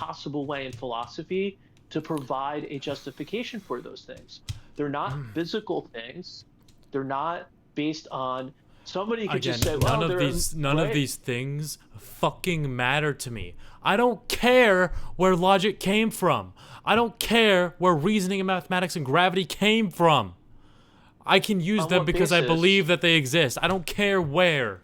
possible way in philosophy to provide a justification for those things. They're not physical things. They're not based on somebody could just Again, say, well, they're none of right. these things fucking matter to me. I don't care where logic came from. I don't care where reasoning and mathematics and gravity came from. I can use On them what because I basis? believe that they exist. I don't care where.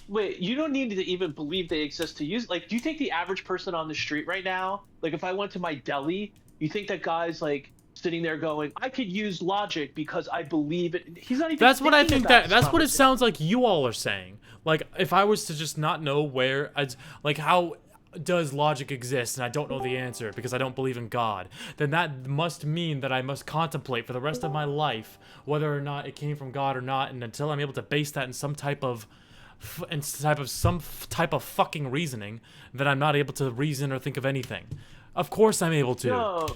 Wait, you don't need to even believe they exist to use. Like, do you think the average person on the street right now, like if I went to my deli, you think that guy's like sitting there going, I could use logic because I believe it. He's not even That's what I thinking think about that this that's what it conversation. sounds like you all are saying. Like if I was to just not know where like how does logic exist and I don't know the answer because I don't believe in God, then that must mean that I must contemplate for the rest of my life whether or not it came from God or not, and until I'm able to base that in some type of type of fucking reasoning, that I'm not able to reason or think of anything. Of course I'm able to. No,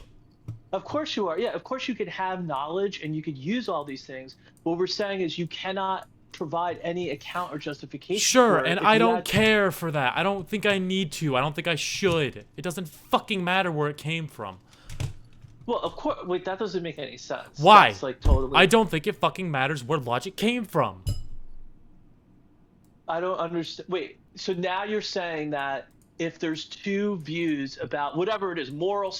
of course you are. Yeah, of course you could have knowledge and you could use all these things. What we're saying is you cannot provide any account or justification Sure, for it and if I you don't had. care for that. I don't think I need to. I don't think I should. It doesn't fucking matter where it came from. Well, of course. Wait, that doesn't make any sense. Why? That's like I totally. don't think it fucking matters where logic came from. I don't understand. Wait, so now you're saying that if there's two views about whatever it is, moral,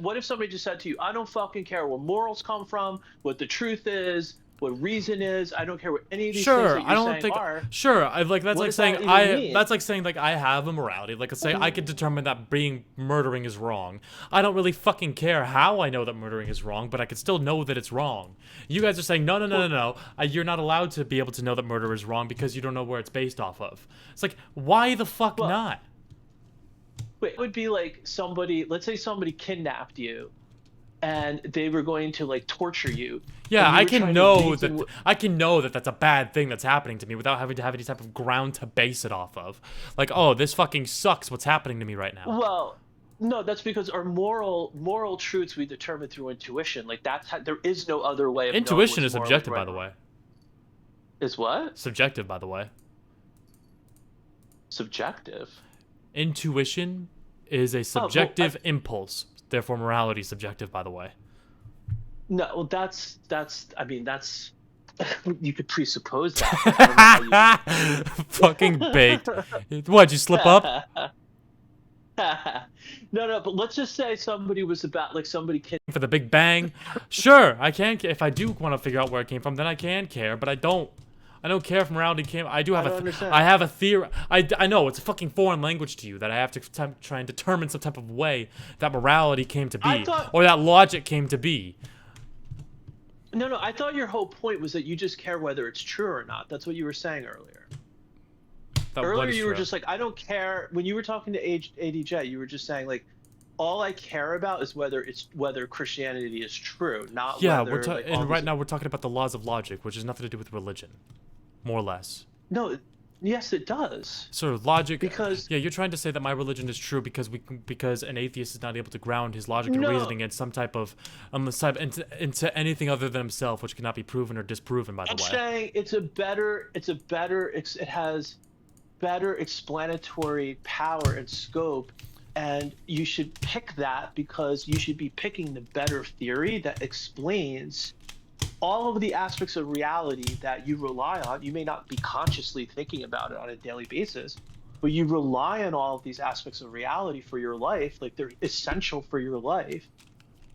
what if somebody just said to you, I don't fucking care where morals come from, what the truth is, what reason is, I don't care what any of these things Sure, that I you're don't saying think. are, Sure, I like that's what like does saying that even mean? I have a morality. Like let's say I could determine that being murdering is wrong. I don't really fucking care how I know that murdering is wrong, but I could still know that it's wrong. You guys are saying no, no, no, no, Well, no. You're not allowed to be able to know that murder is wrong because you don't know where it's based off of. It's like why the fuck well, not? wait, it would be like somebody, let's say somebody kidnapped you and they were going to like torture you Yeah, and you were trying to reason. I can know that that's a bad thing that's happening to me without having to have any type of ground to base it off of. Like, oh, this fucking sucks. What's happening to me right now? Well, no, that's because our moral truths we determine through intuition. Like that's how, there is no other way of knowing Intuition what's is morally subjective, right by and the wrong. way. Is what? Subjective, by the way. Subjective. Intuition is a Oh, well, subjective impulse. Therefore, morality is subjective, by the way. no, well, that's. I mean, that's. You could presuppose that, but I don't know how you. Fucking baked. What'd you slip up? No, no, but let's just say somebody was about like somebody kid. For the Big Bang? Sure, I can. If I do want to figure out where it came from, then I can care. But I don't. I don't care if morality came. I do I have don't understand. I have a theory. I know it's a fucking foreign language to you that I have to try and determine some type of way that morality came to I be thought or that logic came to be. no, no. I thought your whole point was that you just care whether it's true or not. That's what you were saying earlier. That what Earlier is you were true. just like, I don't care. When you were talking to ADJ, you were just saying like, all I care about is whether Christianity is true, not Yeah, whether like all and right these. now we're talking about the laws of logic, which has nothing to do with religion, more or less. No, yes, it does So logic, because yeah, you're trying to say that my religion is true because because an atheist is not able to ground his logic and no, reasoning in some type of into anything other than himself, which cannot be proven or disproven. By the I'm way, saying it has better explanatory power and scope, and you should pick that because you should be picking the better theory that explains all of the aspects of reality that you rely on. You may not be consciously thinking about it on a daily basis, but you rely on all of these aspects of reality for your life, like they're essential for your life.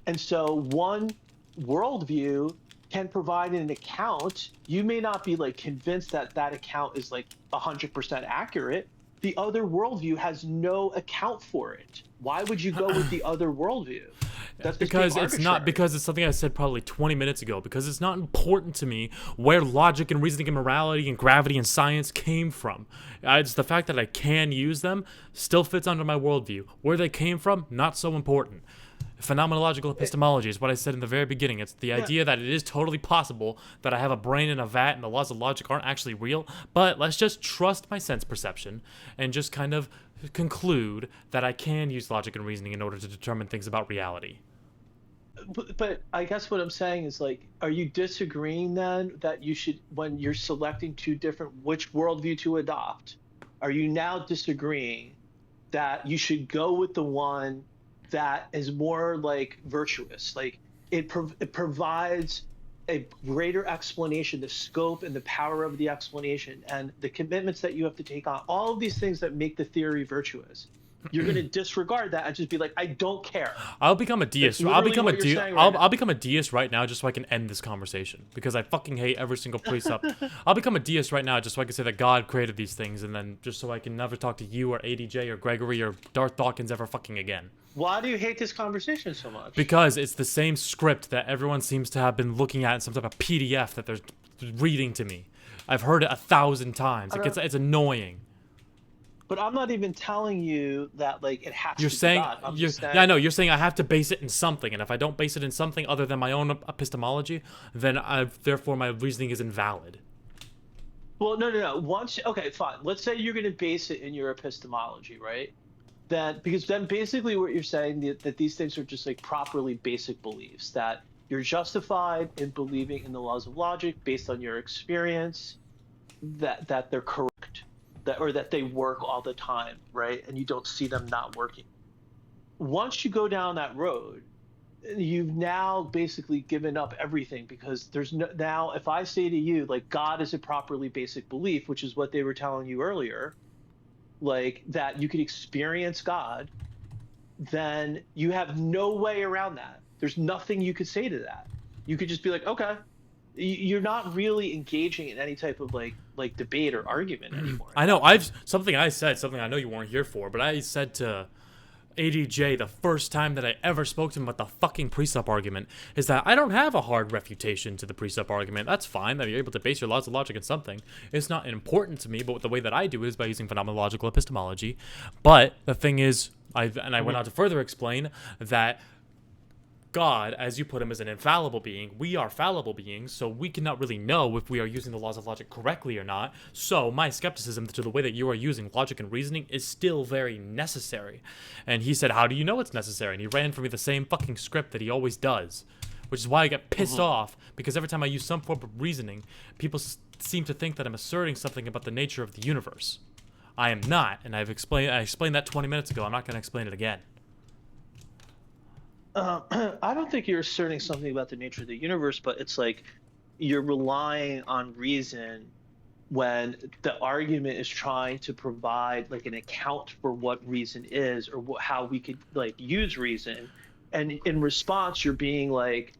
And so one worldview can provide an account. You may not be like convinced that that account is like 100% accurate. The other worldview has no account for it. Why would you go with the other worldview? That's just being because it's not arbitrary. because it's something I said probably 20 minutes ago. Because it's not important to me where logic and reasoning and morality and gravity and science came from. It's the fact that I can use them still fits under my worldview. Where they came from, not so important. Phenomenological epistemology is what I said in the very beginning. It's the Yeah, idea that it is totally possible that I have a brain in a vat and the laws of logic aren't actually real, but let's just trust my sense perception and just kind of conclude that I can use logic and reasoning in order to determine things about reality. but I guess what I'm saying is like, are you disagreeing then that you should, when you're selecting two different which worldview to adopt, are you now disagreeing that you should go with the one that is more like virtuous. Like it provides a greater explanation, the scope and the power of the explanation, and the commitments that you have to take on. All of these things that make the theory virtuous. You're going to disregard that and just be like, I don't care. I'll become a deist. I'll become a deist. I'll become a deist right now just so I can end this conversation because I fucking hate every single precept. I'll become a deist right now just so I can say that God created these things, and then just so I can never talk to you or ADJ or Gregory or Darth Dawkins ever fucking again. Why do you hate this conversation so much? Because it's the same script that everyone seems to have been looking at in some type of PDF that they're reading to me. I've heard it 1,000 times. It's annoying. But I'm not even telling you that like it has to be God. Yeah, I know. You're saying I have to base it in something, and if I don't base it in something other than my own epistemology, then therefore my reasoning is invalid. Well, no. Okay, fine. Let's say you're going to base it in your epistemology, right? Because then basically what you're saying that these things are just like properly basic beliefs, that you're justified in believing in the laws of logic based on your experience, that they're correct. That they work all the time, right? And you don't see them not working. Once you go down that road, you've now basically given up everything, because now if I say to you, like, God is a properly basic belief, which is what they were telling you earlier, like that you could experience God, then you have no way around that. There's nothing you could say to that. You could just be like, okay. You're not really engaging in any type of like debate or argument anymore. I know. Something I know you weren't here for, but I said to ADJ the first time that I ever spoke to him about the fucking precept argument is that I don't have a hard refutation to the precept argument. That's fine that you're able to base your laws of logic on something. It's not important to me, but the way that I do it is by using phenomenological epistemology. But the thing is, I went on to further explain that God, as you put him, is an infallible being. We are fallible beings, so we cannot really know if we are using the laws of logic correctly or not. So my skepticism to the way that you are using logic and reasoning is still very necessary. And he said, how do you know it's necessary? And he ran for me the same fucking script that he always does, which is why I get pissed off, because every time I use some form of reasoning, people seem to think that I'm asserting something about the nature of the universe. I am not, and I explained that 20 minutes ago. I'm not going to explain it again. I don't think you're asserting something about the nature of the universe, but it's like you're relying on reason when the argument is trying to provide like an account for what reason is, or how we could like use reason. And in response, you're being like,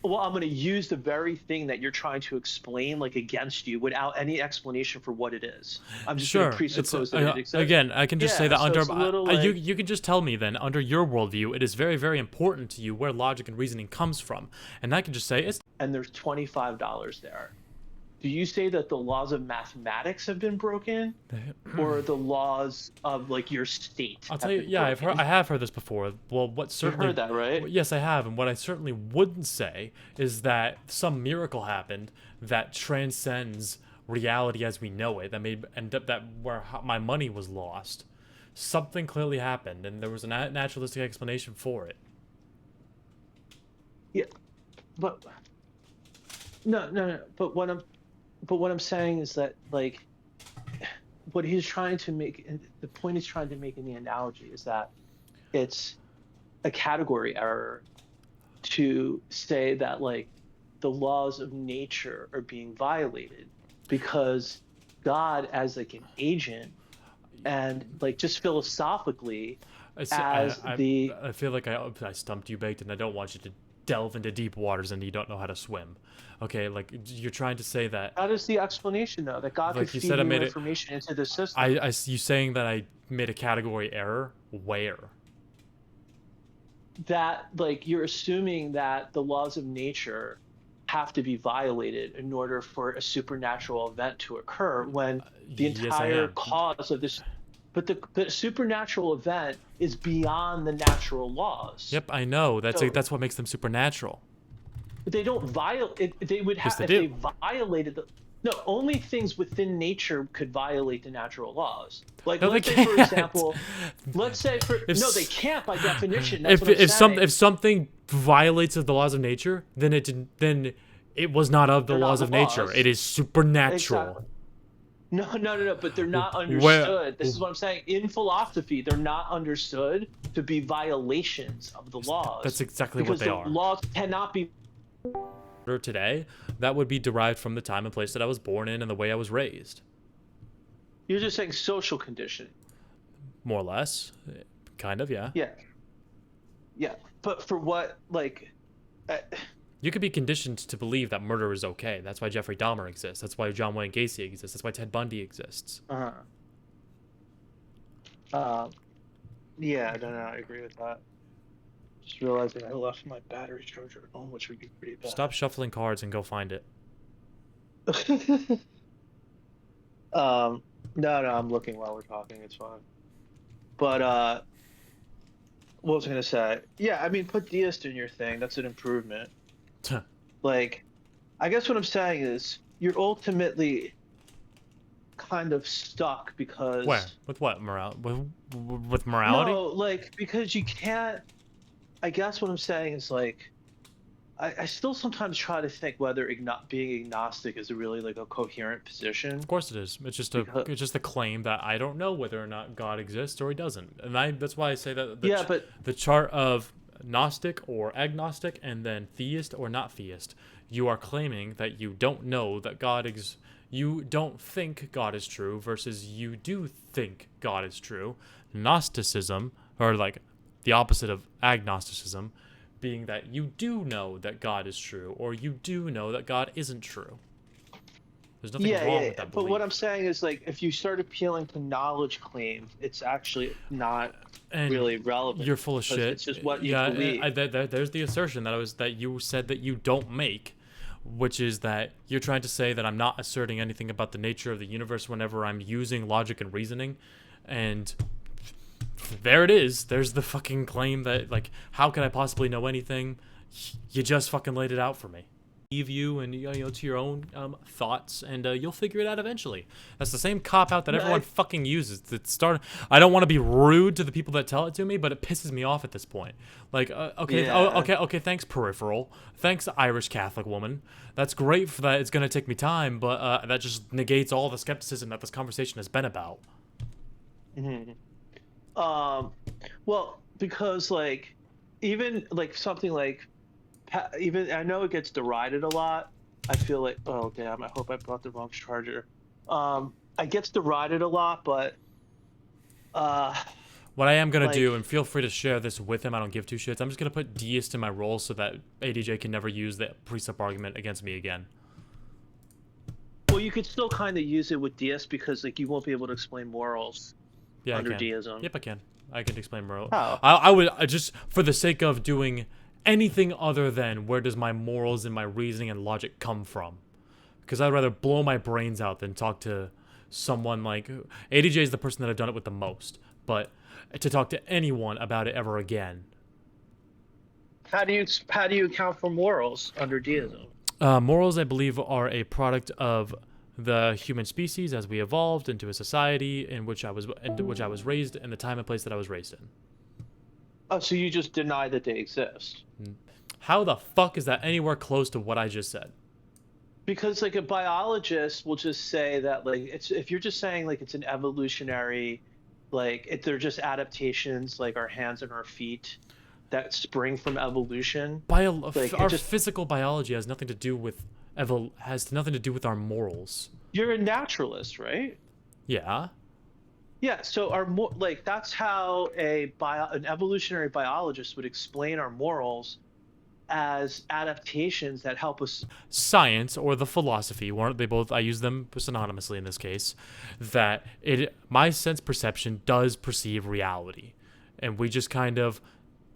well, I'm going to use the very thing that you're trying to explain like against you without any explanation for what it is. I'm just going to presuppose that it exists. Again, I can just say that so you can just tell me then, under your worldview, it is very, very important to you where logic and reasoning comes from. And I can just say it's... And there's $25 there. Do you say that the laws of mathematics have been broken, or the laws of like your state? I'll tell you, yeah, I have heard this before. Well, what certainly... You've heard that, right? Yes, I have. And what I certainly wouldn't say is that some miracle happened that transcends reality as we know it, where my money was lost. Something clearly happened, and there was a naturalistic explanation for it. Yeah, but no. But what I'm saying is that, like, what he's trying to make, the point he's trying to make in the analogy is that it's a category error to say that, like, the laws of nature are being violated because God, as, like, an agent, and, like, just philosophically, I feel like I stumped you, Baked, and I don't want you to delve into deep waters and you don't know how to swim. Okay, like, you're trying to say that... That is the explanation, though, that God could feed you information into the system. You saying that I made a category error? Where? That, like, you're assuming that the laws of nature have to be violated in order for a supernatural event to occur, when the entire cause of this... But the supernatural event is beyond the natural laws. Yep, I know. That's what makes them supernatural. But they don't violate. They would have, if they violated the. No, only things within nature could violate the natural laws. Like, let's say, for example, they can't by definition. That's what I'm saying. If something violates the laws of nature, then it was not of the laws of nature. It is supernatural. Exactly. No. But they're not Where? understood. This is what I'm saying. In philosophy, they're not understood to be violations of the That's laws, exactly what because they the are. laws cannot be. Today, that would be derived from the time and place that I was born in and the way I was raised. You're just saying social conditioning. More or less. Kind of, yeah. Yeah. Yeah. But for what, like, You could be conditioned to believe that murder is okay. That's why Jeffrey Dahmer exists. That's why John Wayne Gacy exists. That's why Ted Bundy exists. yeah, no, I agree with that. Just realizing I left my battery charger at home, which would be pretty bad. Stop shuffling cards and go find it. No, I'm looking while we're talking. It's fine. But what was I gonna say? Yeah, I mean, put deist in your thing. That's an improvement. Like, I guess what I'm saying is you're ultimately kind of stuck because. Where? With what? With morality? No, like, because you can't. I guess what I'm saying is, like, I still sometimes try to think whether being agnostic is really like a coherent position. Of course it is. It's just a claim that I don't know whether or not God exists or he doesn't. And that's why I say that the chart of Gnostic or agnostic and then theist or not theist, you are claiming that you don't know that you don't think God is true versus you do think God is true. Gnosticism, or like the opposite of agnosticism, being that you do know that God is true or you do know that God isn't true. There's nothing wrong with that belief. But what I'm saying is, like, if you start appealing to knowledge claims, it's actually not really relevant. You're full of shit. It's just what you believe. There's the assertion that you said that you don't make, which is that you're trying to say that I'm not asserting anything about the nature of the universe whenever I'm using logic and reasoning, and there it is. There's the fucking claim that, like, how could I possibly know anything? You just fucking laid it out for me. Leave you and to your own thoughts, and you'll figure it out eventually. That's the same cop out that everyone fucking uses. I don't want to be rude to the people that tell it to me, but it pisses me off at this point. Like, okay, thanks, peripheral. Thanks, Irish Catholic woman. That's great for that. It's gonna take me time, but that just negates all the skepticism that this conversation has been about. Mm-hmm. Well, because, like, even like something like, even I know it gets derided a lot. I feel like, oh damn, I hope I brought the wrong charger. It gets derided a lot, but what I am gonna do, and feel free to share this with him, I don't give two shits, I'm just gonna put deist in my role so that ADJ can never use the precept argument against me again. Well, you could still kind of use it with deist because, like, you won't be able to explain morals under deism. Yep, I can explain moral. How? I would just, for the sake of doing anything other than where does my morals and my reasoning and logic come from, because I'd rather blow my brains out than talk to someone like ADJ is the person that I've done it with the most, but to talk to anyone about it ever again. How do you account for morals under deism? Morals, I believe, are a product of the human species as we evolved into a society in which I was raised, and the time and place that I was raised in. Oh, so you just deny that they exist? How the fuck is that anywhere close to what I just said? Because, like, a biologist will just say that, like, if you're just saying, like, it's an evolutionary, like, they're just adaptations, like our hands and our feet that spring from evolution. Physical biology has nothing to do with our morals. You're a naturalist, right? Yeah. Yeah, so that's how an evolutionary biologist would explain our morals, as adaptations that help us. Science or the philosophy, I use them synonymously in this case, that my sense perception does perceive reality, and we just kind of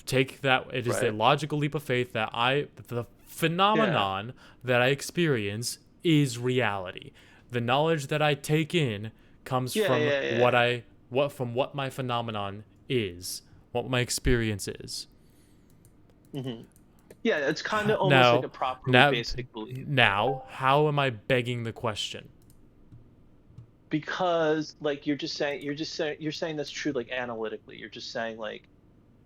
take that it is a logical leap of faith that the phenomenon that I experience is reality. The knowledge that I take in comes from what my phenomenon is, what my experience is. Mm-hmm. Yeah, it's kind of almost like a proper basic belief. Now, how am I begging the question? Because, like, you're saying that's true, like, analytically. You're just saying, like,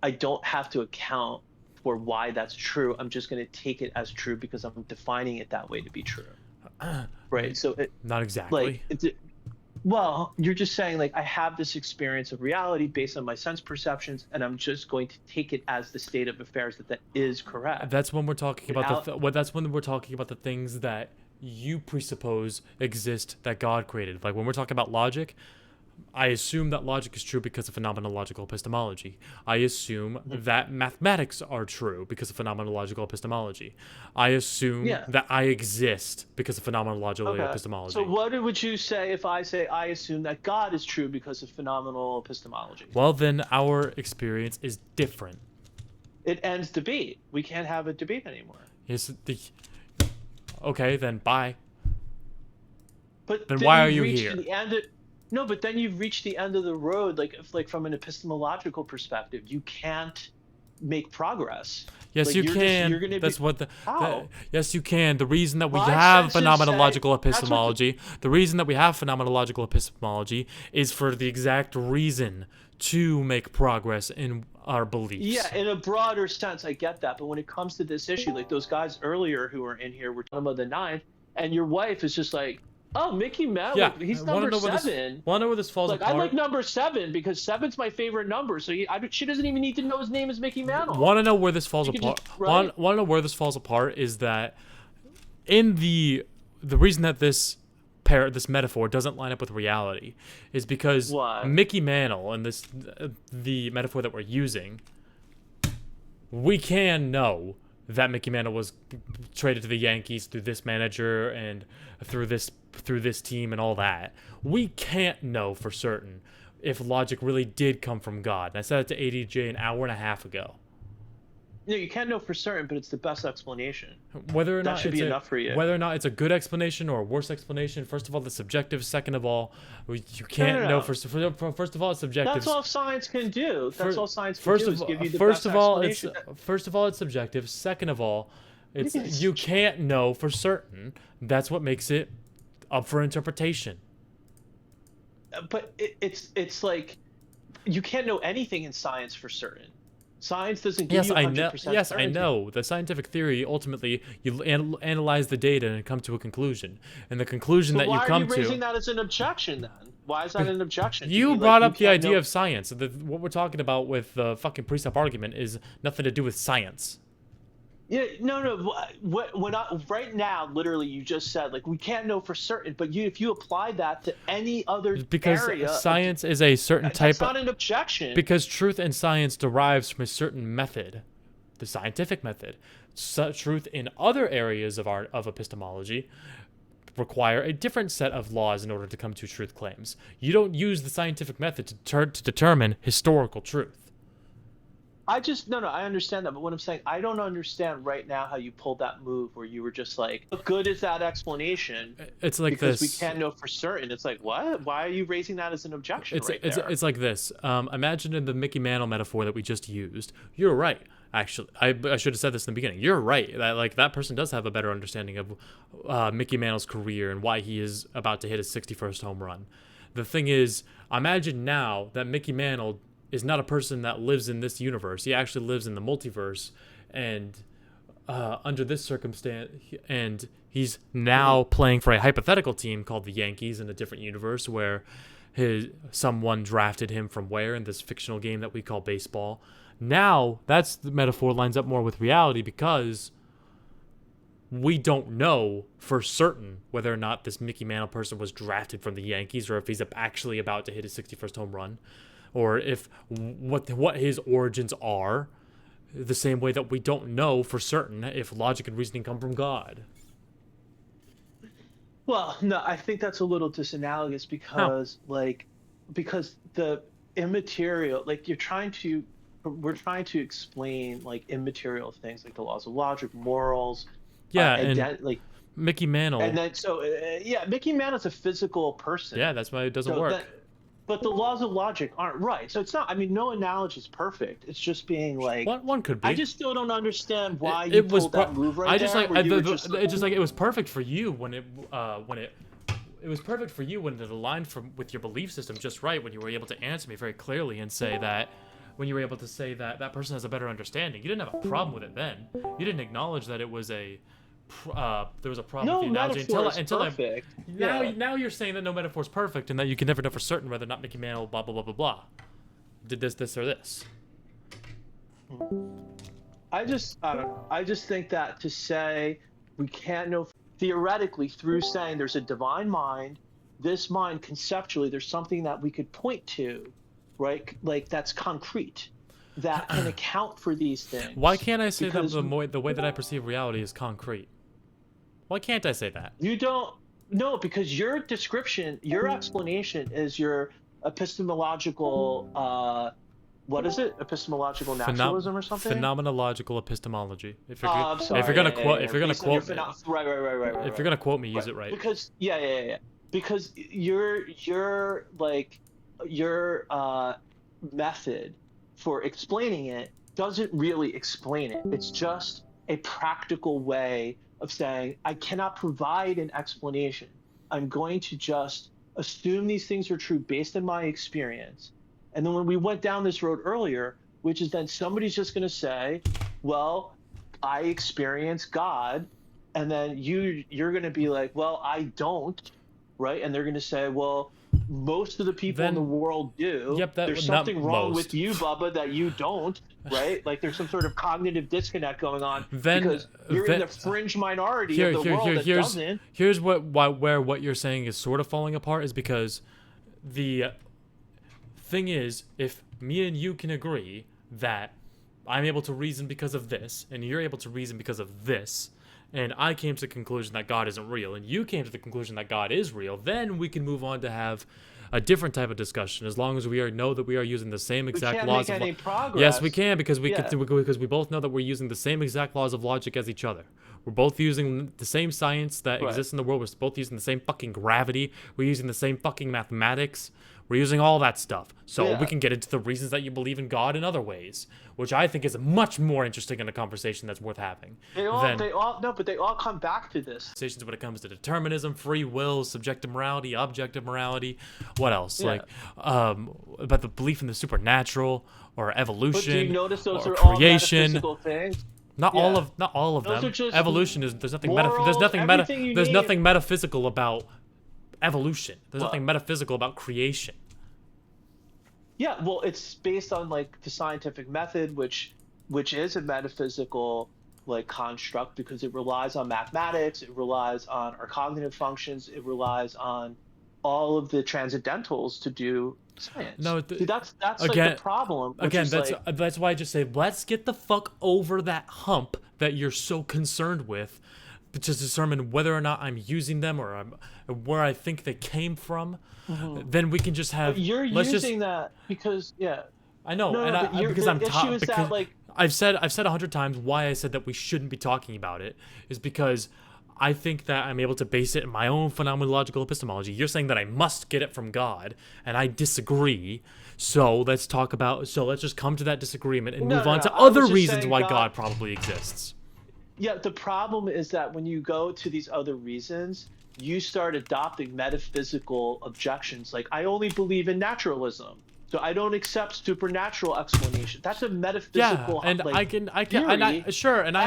I don't have to account for why that's true. I'm just going to take it as true because I'm defining it that way to be true. Right? So not exactly. Well, you're just saying like I have this experience of reality based on my sense perceptions, and I'm just going to take it as the state of affairs that that is correct. That's when we're talking about Without, that's when we're talking about the things that you presuppose exist that God created. Like when we're talking about logic, I assume that logic is true because of phenomenological epistemology. I assume that mathematics are true because of phenomenological epistemology. I assume yeah. that I exist because of phenomenological Okay. So epistemology. what would you say if I say I assume that God is true because of phenomenal epistemology? Well, then our experience is different. It ends debate. We can't have a debate anymore. Is the okay? Then bye. But Then then why are you've you reached here? the end of no, but then you've reached the end of the road, like if, like from an epistemological perspective, you can't make progress. Yes, Like you you're can. gonna That's be what how? yes, you can. The reason that we My have senses say phenomenological that's what epistemology, the reason that we have phenomenological epistemology is for the exact reason to make progress in our yeah, beliefs. in a broader sense, I get that. But when it comes to this issue, like those guys earlier who were in here were talking about the ninth, and your wife is just like, oh, Mickey Mouse, Yeah, like I he's want to number know where this seven. want to know where this falls Like I like apart. number seven because seven's my favorite number. So she doesn't even need to know his name is Mickey Mantle. Want to know where this falls She could just apart? right. Want to know where this falls apart is that in the reason that this metaphor doesn't line up with reality is because Why? Mickey Mantle and this the metaphor that we're using, we can know that Mickey Mantle was traded to the Yankees through this manager and through this team and all that. We can't know for certain if logic really did come from God. And I said it to ADJ an hour and a half ago. No, you can't know for certain, but it's the best explanation. Whether or That not should it's be a enough for you. whether or not it's a good explanation or a worse explanation, first of all, it's subjective. Second of all, you No, no, can't know no. first of all, it's subjective. That's all science can do. That's Fir- all science can First do of is all, give you the first best of all, it's explanation. subjective. Second of all, it's Yes. you can't know for certain. That's what makes it up for interpretation. But it's like you can't know anything in science for certain. Science doesn't give Yes, you I know. 100% Yes, I certainty. know. The scientific theory ultimately you analyze the data and come to a conclusion, and the conclusion But that you why are you come raising to. that as an objection then? Why is that an objection to You be like brought you up the can't idea know? of science. What we're talking about with the fucking precept argument is nothing to do with science. Yeah, no, no. When I, right now, literally, you just said like we can't know for certain, but you if you apply that to any other Because area, science is a certain that's type of. not an objection. Because truth in science derives from a certain method, the scientific method. Truth in other areas of epistemology require a different set of laws in order to come to truth claims. You don't use the scientific method to determine historical truth. I just no, no. I understand that, but what I'm saying, I don't understand right now how you pulled that move where you were just like, "What good is that explanation?" It's like Because we this. can't know for certain. It's like, what? Why are you raising that as an objection It's right it's there? it's like this. Imagine in the Mickey Mantle metaphor that we just used. You're right. Actually, I should have said this in the beginning. You're right. That like that person does have a better understanding of Mickey Mantle's career and why he is about to hit his 61st home run. The thing is, imagine now that Mickey Mantle is not a person that lives in this universe. He actually lives in the multiverse, and under this circumstance, and he's now playing for a hypothetical team called the Yankees in a different universe where someone drafted him from where in this fictional game that we call baseball. Now that's the metaphor lines up more with reality because we don't know for certain whether or not this Mickey Mantle person was drafted from the Yankees or if he's actually about to hit his 61st home run, or if what his origins are. The same way that we don't know for certain if logic and reasoning come from God. Well, no, I think that's a little disanalogous How? because the immaterial, like we're trying to explain like immaterial things like the laws of logic, morals, Yeah, and ident like, Mickey and Mantle. then so yeah, Mickey Mantle's a physical person. Yeah, that's why it doesn't So work. that, but the laws of logic aren't right. So it's not. I mean, no analogy is perfect. It's just being like, One could I be. just still don't understand It, why you it was. pulled that move right I just there, like. where you were just It's just like it was perfect for you when it. It was perfect for you when it aligned with your belief system just right. When you were able to answer me very clearly and say that. When you were able to say that that person has a better understanding, you didn't have a problem with it then. You didn't acknowledge that it was a there was a problem with No the analogy metaphor is until perfect. now you're saying that no metaphor is perfect and that you can never know for certain whether or not Mickey Mantle blah blah blah blah blah did this or this. I don't know. I just think that to say we can't know theoretically through saying there's a divine mind, this mind conceptually, there's something that we could point to, right? Like that's concrete, that can account for these things. Why can't I say Because that the way that I perceive reality is concrete? Why can't I say that? you don't no, because your description, your explanation is your epistemological what is it? Epistemological naturalism or something? Phenomenological epistemology. If you're, I'm sorry. if you're gonna quote, if you're gonna Based on your quote, right. if you're gonna quote me, use it right. Because because your like your method for explaining it doesn't really explain it. It's just a practical way of saying I cannot provide an explanation. I'm going to just assume these things are true based on my experience. And then when we went down this road earlier, which is then somebody's just going to say, well, I experience God. And then you're going to be like, well, I don't. Right. And they're going to say, well, most of the people in the world do. Yep, there's something wrong with you, Bubba, that you don't. Right. Like there's some sort of cognitive disconnect going on because you're in the fringe minority of the world that doesn't. Here's what you're saying is sort of falling apart is because the thing is, if me and you can agree that I'm able to reason because of this, and you're able to reason because of this, and I came to the conclusion that God isn't real, and you came to the conclusion that God is real, then we can move on to have a different type of discussion, as long as we know that we are using the same exact laws. We can't make any progress. Yes, we can, because because we both know that we're using the same exact laws of logic as each other. We're both using the same science that exists in the world. We're both using the same fucking gravity. We're using the same fucking mathematics. We're using all that stuff. So we can get into the reasons that you believe in God in other ways, which I think is much more interesting in a conversation that's worth having. They all come back to this. Conversations when it comes to determinism, free will, subjective morality, objective morality. What else? Like about the belief in the supernatural or evolution. But do you notice those or are creation. all metaphysical things? Not all of Those them. are just Evolution is there's nothing morals, there's nothing metaphysical about evolution. There's nothing metaphysical about creation. Yeah, well, it's based on like the scientific method, which is a metaphysical like construct because it relies on mathematics, it relies on our cognitive functions, it relies on all of the transcendentals to do science. No, see, that's again, like the problem. That's why I just say let's get the fuck over that hump that you're so concerned with, to determine whether or not I'm using them or where I think they came from. Mm-hmm. Then we can just have. But you're using that because I know, because I'm because like I've said 100 times why I said that we shouldn't be talking about it is because I think that I'm able to base it in my own phenomenological epistemology. You're saying that I must get it from God, and I disagree. So let's just come to that disagreement and move on to other reasons why God probably exists. Yeah, the problem is that when you go to these other reasons, you start adopting metaphysical objections. Like, I only believe in naturalism, so I don't accept supernatural explanation. That's a metaphysical. Yeah, and like, I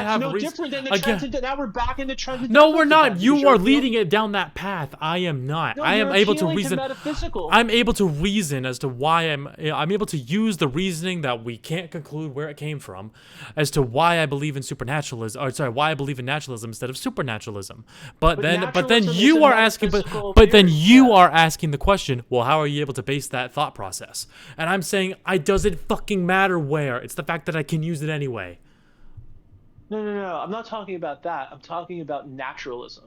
have no different than the transcendental. Now we're back in the transcendental. No, we're not. You are leading it down that path. I am not. No, I am able to reason. Metaphysical. I'm able to reason as to why I'm able to use the reasoning that we can't conclude where it came from, as to why I believe in supernaturalism. Or sorry, why I believe in naturalism instead of supernaturalism. But then you are asking. But then you are asking the question. Well, how are you able to base that thought process? And I'm saying, it doesn't fucking matter where. It's the fact that I can use it anyway. No. I'm not talking about that. I'm talking about naturalism.